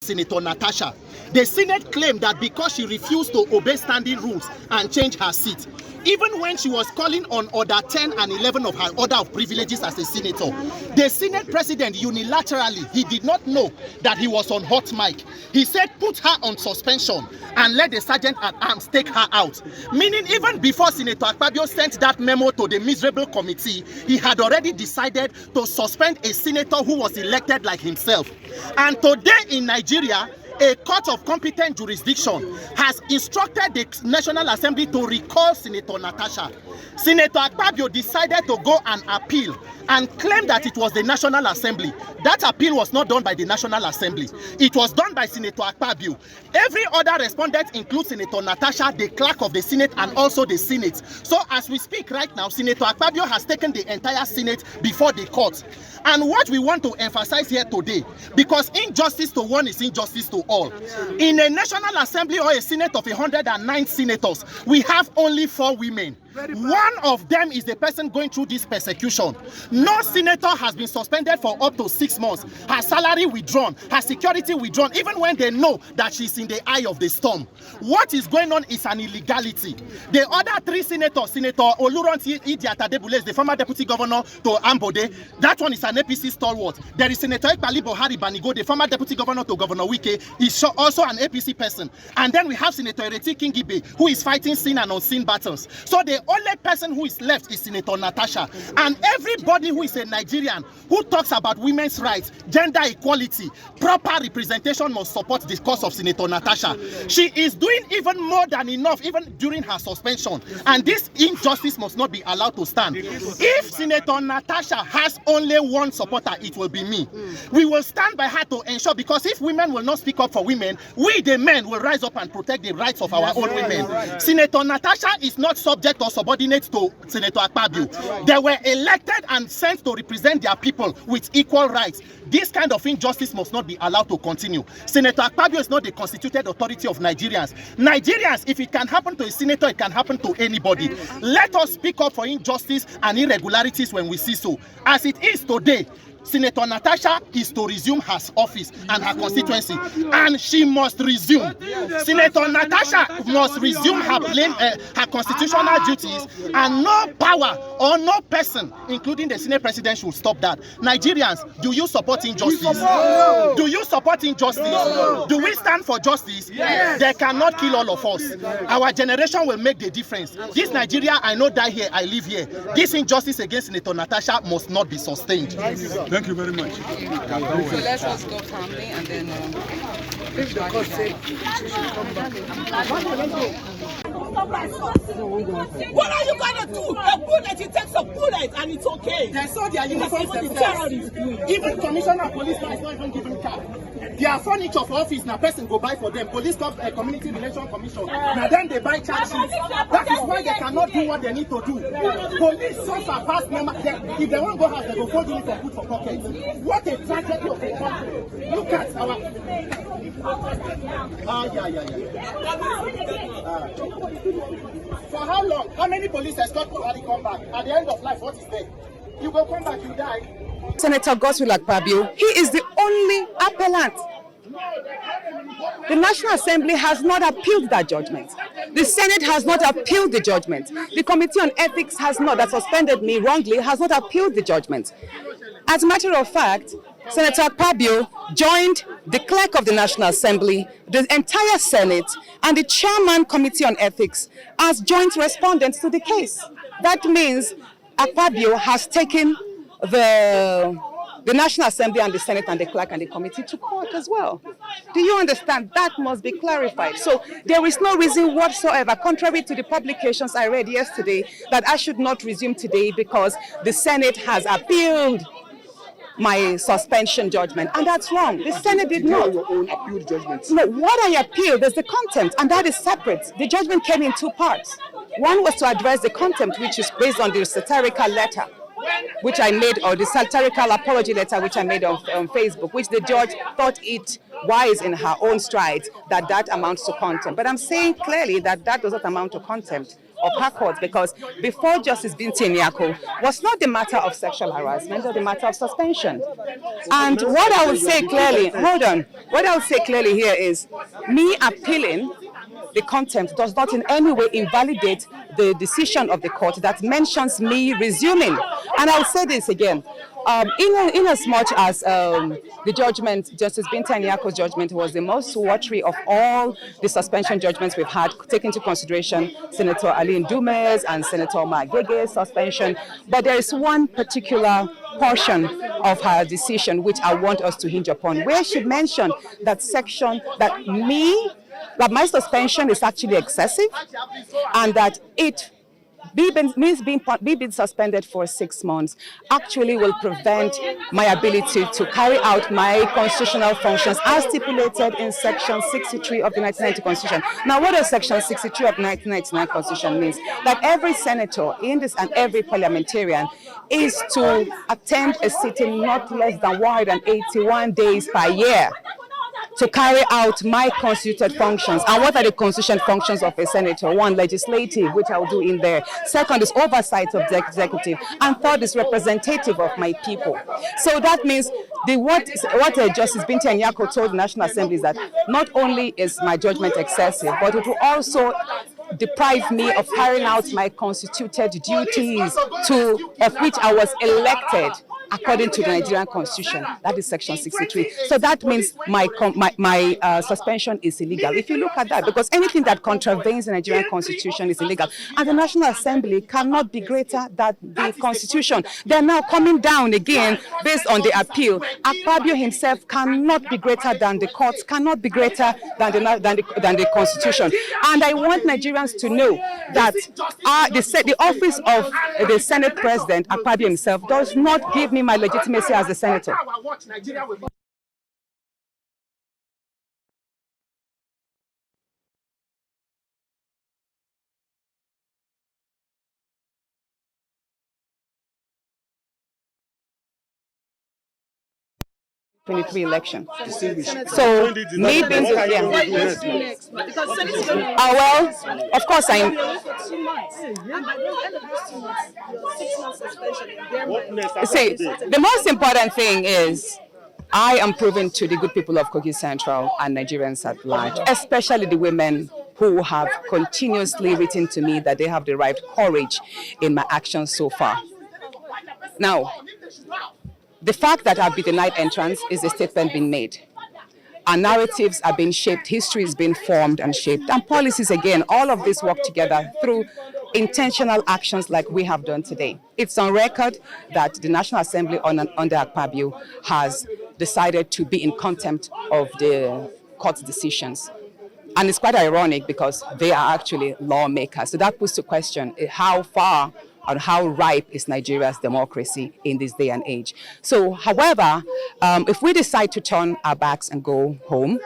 Senator Natasha. The Senate claimed that because she refused to obey standing rules and change her seat, even when she was calling on Order 10 and 11 of her Order of Privileges as a senator, the Senate President unilaterally, he did not know that he was on hot mic. He said put her on suspension and let the Sergeant at Arms take her out. Meaning even before Senator Akpabio sent that memo to the miserable committee, he had already decided to suspend a senator who was elected like himself. And today in Nigeria, a court of competent jurisdiction has instructed the National Assembly to recall Senator Natasha. Senator Akpabio decided to go and appeal and claim that it was the National Assembly. That appeal was not done by the National Assembly. It was done by Senator Akpabio. Every other respondent includes Senator Natasha, the clerk of the Senate, and also the Senate. So as we speak right now, Senator Akpabio has taken the entire Senate before the court. And what we want to emphasize here today, because injustice to one is injustice to all. In a National Assembly or a Senate of 109 senators, we have only 4 women. One of them is the person going through this persecution. No senator has been suspended for up to 6 months. Her salary withdrawn, her security withdrawn, even when they know that she's in the eye of the storm. What is going on is an illegality. The other 3 senators, Senator Oluronti Idi-Atadebule, the former deputy governor to Ambode, that one is an APC stalwart. There is Senator Ekpali Bohari Banigo, the former deputy governor to Governor Wike, is also an APC person. And then we have Senator Ereti Kingibe, who is fighting seen and unseen battles. So the only person who is left is Senator Natasha. And everybody who is a Nigerian who talks about women's rights, gender equality, proper representation must support the cause of Senator Natasha. She is doing even more than enough, even during her suspension. And this injustice must not be allowed to stand. If Senator Natasha has only one supporter, it will be me. We will stand by her to ensure, because if women will not speak up for women, we the men will rise up and protect the rights of our own women. Senator Natasha is not subject or subordinate to Senator Akpabio. They were elected and sent to represent their people with equal rights. This kind of injustice must not be allowed to continue. Senator Akpabio is not the constituted authority of Nigerians. Nigerians, if it can happen to a senator, it can happen to anybody. Let us speak up for injustice and irregularities when we see so. As it is today, Senator Natasha is to resume her office and her constituency, and she must resume. Senator Natasha must resume her constitutional duties, and no power or no person, including the Senate President, should stop that. Nigerians, do you support injustice? Do you support injustice? Do we stand for justice? They cannot kill all of us. Our generation will make the difference. This Nigeria, I know die here, I live here. This injustice against Senator Natasha must not be sustained. Thank you very much. So let's just go calmly and then if the court said she should come back. What are you gonna do? A bullet, it takes a bullet and it's okay. They saw their uniforms themselves. Even Commissioner of Police now is not even giving car. Their furniture for office now person go buy for them. Police Community Relation Commission. Now then they buy charge sheets. That is why they cannot do what they need to do. Police suffer past number. If they won't go house, they go fold uniform put for pockets. What a tragedy of a country. Look at our for how long? How many police escort Buhari come back? At the end of life, what is there? You go come back, you die. Senator Godswill Akpabio, he is the only appellant. The National Assembly has not appealed that judgment. The Senate has not appealed the judgment. The Committee on Ethics has not, that suspended me wrongly, has not appealed the judgment. As a matter of fact, Senator Akpabio joined the clerk of the National Assembly, the entire Senate, and the chairman Committee on Ethics as joint respondents to the case. That means Akpabio has taken the National Assembly and the Senate and the clerk and the committee to court as well. Do you understand? That must be clarified. So there is no reason whatsoever, contrary to the publications I read yesterday, that I should not resume today because the Senate has appealed my suspension judgment, and that's wrong. The Senate did not. Your own appealed judgment. No, what I appealed is the contempt, and that is separate. The judgment came in 2 parts. One was to address the contempt, which is based on the satirical letter, which I made, or the satirical apology letter, which I made on Facebook, which the judge thought it wise in her own stride that amounts to contempt. But I'm saying clearly that does not amount to contempt. her court, because before Justice Binti Nyako was not the matter of sexual harassment or the matter of suspension. And what I will say clearly, what I will say clearly here is me appealing the contempt does not in any way invalidate the decision of the court that mentions me resuming. And I'll say this again. In as much as the judgment, Justice Binta Nyako's judgment was the most watery of all the suspension judgments we've had, taking into consideration Senator Aline Dume's and Senator Magege's suspension. But there is one particular portion of her decision which I want us to hinge upon, where she mentioned that my suspension is actually excessive, and that being suspended for 6 months actually will prevent my ability to carry out my constitutional functions as stipulated in Section 63 of the 1990 Constitution. Now, what does Section 63 of the 1999 Constitution mean? That every senator in this and every parliamentarian is to attend a sitting not less than 181 days per year to carry out my constituted functions. And what are the constitutional functions of a senator? One, legislative, which I'll do in there. Second is oversight of the executive. And third is representative of my people. So that means what Justice Binti Nyako told the National Assembly is that not only is my judgment excessive, but it will also deprive me of carrying out my constituted duties of which I was elected according to the Nigerian Constitution. That is Section 63. So that means my suspension is illegal. If you look at that, because anything that contravenes the Nigerian Constitution is illegal. And the National Assembly cannot be greater than the Constitution. They're now coming down again based on the appeal. Akpabio himself cannot be greater than the courts, cannot be greater than the Constitution. And I want Nigerians to know that the office of the Senate President, Akpabio himself, does not give me my legitimacy as a senator. election. So maybe well, of course see, the most important thing is I am proving to the good people of Kogi Central and Nigerians at large, especially the women who have continuously written to me that they have derived courage in my actions so far. Now, the fact that I've been denied entrance is a statement being made. And narratives are being shaped, history is being formed and shaped, and policies, again, all of this work together through intentional actions like we have done today. It's on record that the National Assembly under Akpabio has decided to be in contempt of the court's decisions. And it's quite ironic because they are actually lawmakers. So that puts to question how far and how ripe is Nigeria's democracy in this day and age. So, however, if we decide to turn our backs and go home,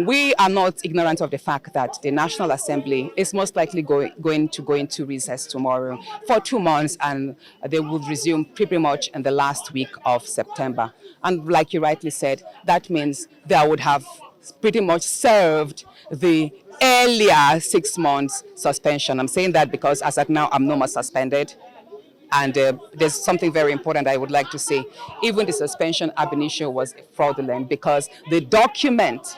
we are not ignorant of the fact that the National Assembly is most likely going to go into recess tomorrow for 2 months, and they will resume pretty much in the last week of September. And like you rightly said, that means they would have pretty much served the earlier 6 months suspension. I'm saying that because as at now, I'm no more suspended. And there's something very important I would like to say. Even the suspension ab initio was fraudulent because the document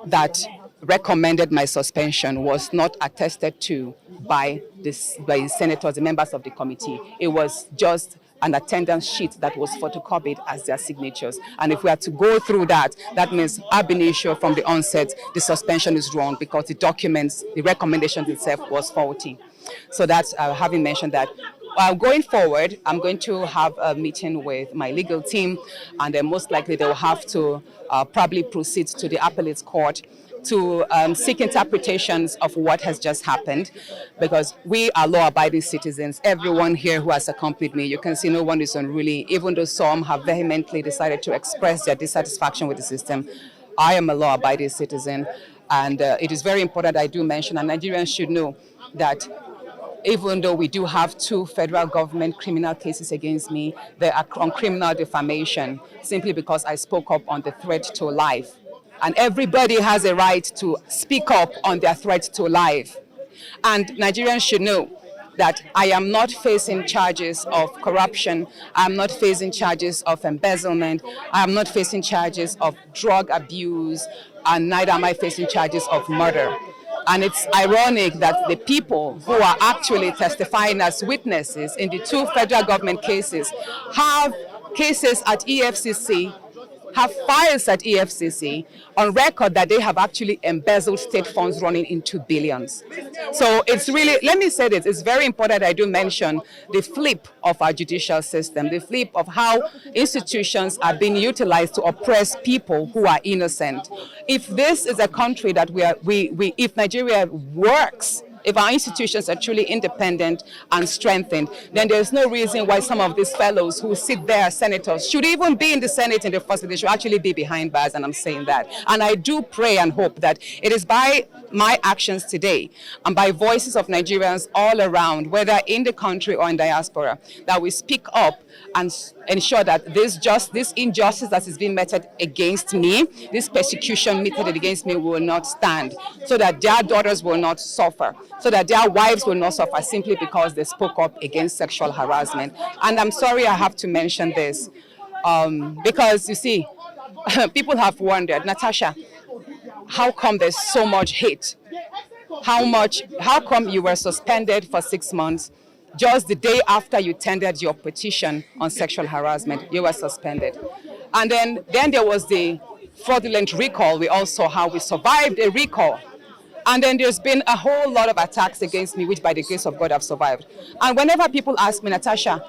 that recommended my suspension was not attested to by the senators, the members of the committee. It was just an attendance sheet that was photocopied as their signatures. And if we are to go through that, that means ab initio from the onset, the suspension is wrong because the documents, the recommendation itself was faulty. So that's having mentioned that. Going forward, I'm going to have a meeting with my legal team, and then most likely they will have to probably proceed to the appellate court to seek interpretations of what has just happened, because we are law-abiding citizens. Everyone here who has accompanied me, you can see no one is unruly, even though some have vehemently decided to express their dissatisfaction with the system. I am a law-abiding citizen, and it is very important I do mention, and Nigerians should know that even though we do have 2 federal government criminal cases against me, they are on criminal defamation, simply because I spoke up on the threat to life. And everybody has a right to speak up on their threat to life. And Nigerians should know that I am not facing charges of corruption, I'm not facing charges of embezzlement, I'm not facing charges of drug abuse, and neither am I facing charges of murder. And it's ironic that the people who are actually testifying as witnesses in the two federal government cases have cases at EFCC, have files at EFCC on record that they have actually embezzled state funds running into billions. So it's really, let me say this, it's very important I do mention the flip of our judicial system, the flip of how institutions are being utilized to oppress people who are innocent. If this is a country that if Nigeria works, if our institutions are truly independent and strengthened, then there's no reason why some of these fellows who sit there as senators should even be in the Senate in the first place. They should actually be behind bars, and I'm saying that. And I do pray and hope that it is by my actions today and by voices of Nigerians all around, whether in the country or in diaspora, that we speak up and ensure that this injustice that is being meted against me, this persecution meted against me will not stand, so that their daughters will not suffer, so that their wives will not suffer simply because they spoke up against sexual harassment. And I'm sorry I have to mention this, because you see, people have wondered, Natasha, how come there's so much hate? How come you were suspended for 6 months? Just the day after you tendered your petition on sexual harassment, you were suspended. And then there was the fraudulent recall. We all saw how we survived a recall. And then there's been a whole lot of attacks against me, which by the grace of God I've survived. And whenever people ask me, Natasha,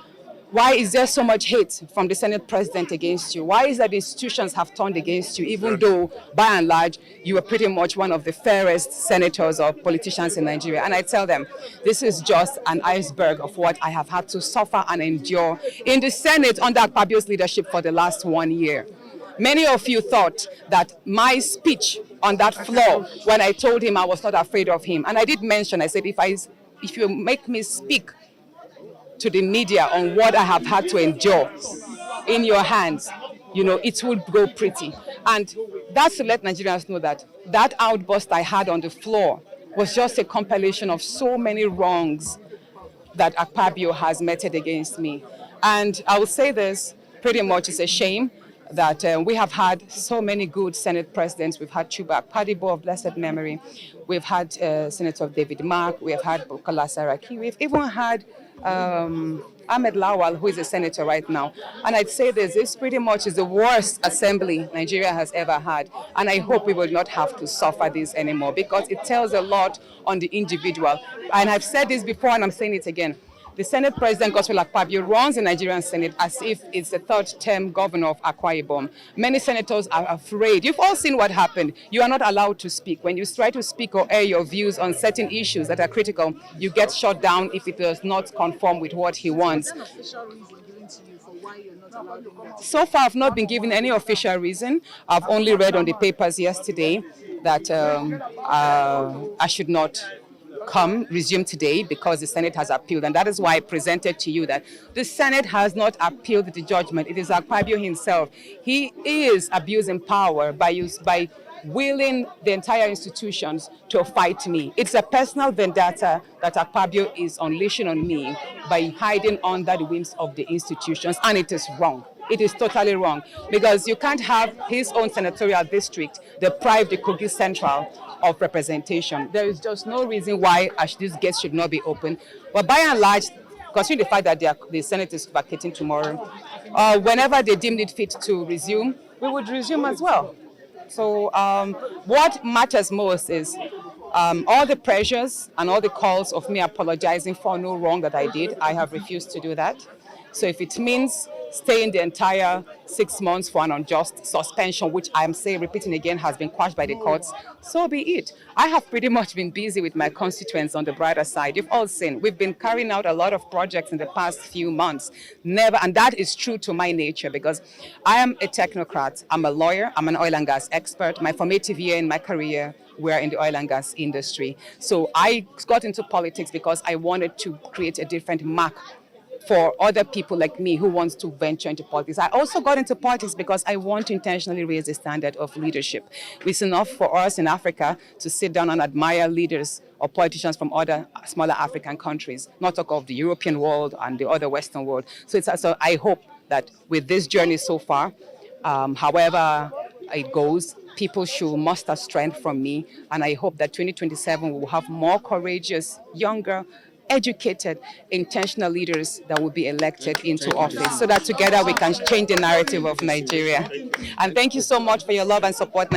why is there so much hate from the Senate President against you? Why is that the institutions have turned against you, even though, by and large, you are pretty much one of the fairest senators or politicians in Nigeria? And I tell them, this is just an iceberg of what I have had to suffer and endure in the Senate under Akpabio's leadership for the last 1 year. Many of you thought that my speech on that floor, when I told him I was not afraid of him, and I did mention, I said, if you make me speak to the media on what I have had to endure in your hands, it will go pretty. And that's to let Nigerians know that that outburst I had on the floor was just a compilation of so many wrongs that Akpabio has meted against me. And I will say this, pretty much it's a shame that we have had so many good Senate presidents. We've had Chuba Akpabio of blessed memory. We've had Senator David Mark. We have had Bukola Saraki. We've even had Ahmed Lawal, who is a senator right now. And I'd say this pretty much is the worst assembly Nigeria has ever had. And I hope we will not have to suffer this anymore, because it tells a lot on the individual. And I've said this before and I'm saying it again. The Senate President, Gospel Akpabio, runs the Nigerian Senate as if it's the third-term governor of Akwa Ibom. Many senators are afraid. You've all seen what happened. You are not allowed to speak. When you try to speak or air your views on certain issues that are critical, you get shut down if it does not conform with what he wants. So far, I've not been given any official reason. I've only read on the papers yesterday that I should not resume today because the Senate has appealed. And that is why I presented to you that the Senate has not appealed the judgment. It is Akpabio himself. He is abusing power by willing the entire institutions to fight me. It's a personal vendetta that Akpabio is unleashing on me by hiding under the wings of the institutions, and it is wrong. It is totally wrong, because you can't have his own senatorial district deprive the Kogi Central of representation. There is just no reason why these gates should not be open. But by and large, considering the fact that the Senate is vacating tomorrow, whenever they deem it fit to resume, we would resume as well. So what matters most is all the pressures and all the calls of me apologizing for no wrong that I did. I have refused to do that. So if it means staying the entire 6 months for an unjust suspension, which I'm repeating again, has been quashed by the courts, so be it. I have pretty much been busy with my constituents on the brighter side. You've all seen, we've been carrying out a lot of projects in the past few months. And that is true to my nature, because I am a technocrat. I'm a lawyer. I'm an oil and gas expert. My formative year in my career were in the oil and gas industry. So I got into politics because I wanted to create a different mark for other people like me who wants to venture into politics. I also got into politics because I want to intentionally raise the standard of leadership. It's enough for us in Africa to sit down and admire leaders or politicians from other smaller African countries, not talk of the European world and the other Western world. So I hope that with this journey so far, however it goes, people should muster strength from me, and I hope that 2027 we will have more courageous, younger, educated, intentional leaders that will be elected into office so that together we can change the narrative of Nigeria. And thank you so much for your love and support.